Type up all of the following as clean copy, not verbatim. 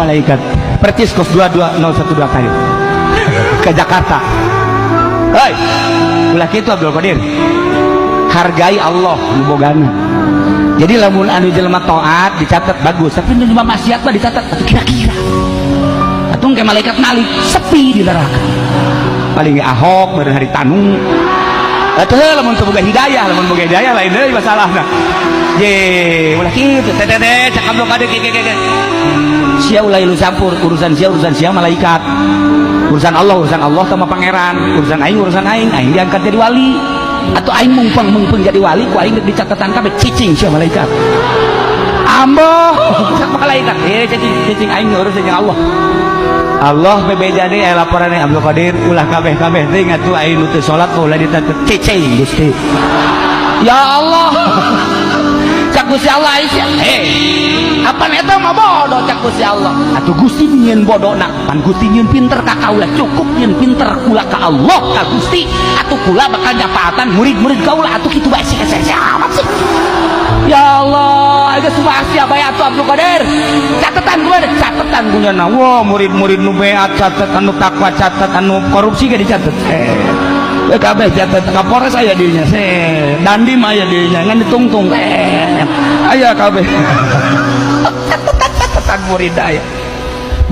malaikat percis kos 22012 kali ke Jakarta. Hei, ulah kitu Abdul Qadir, hargai Allah nubogana. Jadi lamun anu jelema taat dicatat bagus, tapi nu jelema maksiat mah dicatat atuh kira-kira. Atuh ke malaikat nalik sepi di neraka. Paling Ahok beureun hari Tanu. Atuh lamun teu boga hidayah, lamun boga hidayah lain deui masalahna. Ye, ulah kitu teh cak Abdul Qadir ge. Sia ulah lu campur urusan sia malaikat. Urusan Allah sama pangeran. Urusan aing diangkat jadi wali. Atau aing mumpeng jadi wali, ku aing di catatan kabeh cicing sia malaikat. Amboh sak malaikat. Cicing aing urus jeung Allah. Allah bebeda deui laporan Abdul Qadir ulah kabeh teh ngatu aing nu teu salat ulah dicatet cicing Gusti. Ya Allah. Cak Gusti Allah Aisyah. Apa eta mah bodoh cak Gusti Allah. Atuh Gusti nyieun bodona, pan Gusti nyieun pinter ka kaula, cukup nyieun pinter kula ka Allah ka Gusti. Atuh kula bakal nyapaatan murid-murid kaula atuh kitu bae sih amat sih. Ya Allah, geus subahsia bae atuh Abdul Qadir. Catetan gua catetan punyana. Wah, murid-murid nu beat catet, anu takwa catet, anu korupsi ge dicatet. Kabeh catet Kapolres aya dirinya Dandim aya dirinya ngan ditungtung aya kabeh catatan murid aya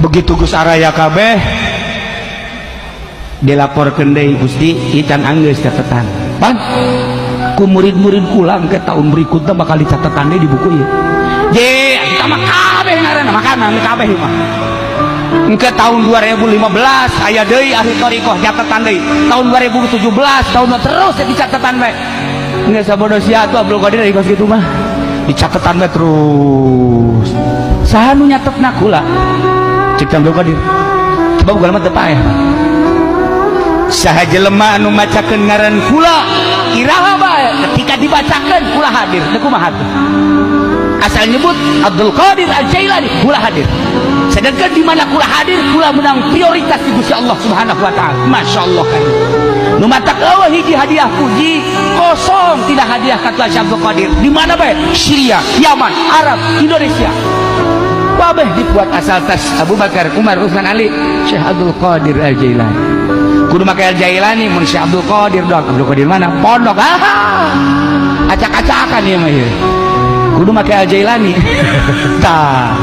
begitu Gus araya kabeh dilaporkeun deui Gusti ican anggeus catatan pan ku murid-murid kula engke tahun berikutnya bakal dicatetan deui di buku ieu je kita mah kabeh ngaranna makanan kabeh mah engke tahun 2015 aya deui ahli thariqah catatan deui tahun 2017 tahun terus dicatatan bae engke sabodo sia atuh Abdul Qadir aya kitu mah dicatatan bae terus saha nu nyatetna kula cek Abdul Qadir coba bukan mah teu paeh saha jelema anu macakeun ngaran kula iraha bae ketika dibacakeun kula hadir teu kumaha atuh asal nyebut Abdul Qadir Al-Jailani kula hadir. Sedangkan di mana kula hadir kula menang prioritas di Gusti Allah Subhanahu wa taala. Masyaallah kan. Nu matak eueuh hiji hadiah puji kosong tidak hadiah kata Abdul Qadir. Di mana bae? Syria, Yaman, Arab, Indonesia. Kabeh dibuat asal tas Abu Bakar, Umar, Utsman, Ali, Syekh Abdul Qadir Al-Jailani. Kudu make Al-Jailani mun Syekh Abdul Qadir dok. Abdul Qadir mana? Pondok. Acak-acakan ieu mah ieu. Kudu make Al-Jailani. Tah.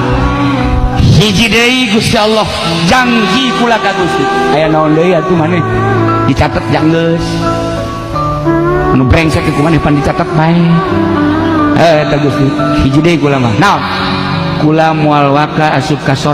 Hiji deui Gusti Allah janji kula ka Gusti. Aya naon deui atuh maneh? Dicatet janggeus. Anu brengsek ku maneh pan dicatet bae. Eta Gusti. Hiji deui kula mah. Naon? Kula moal waka asup ka sorga.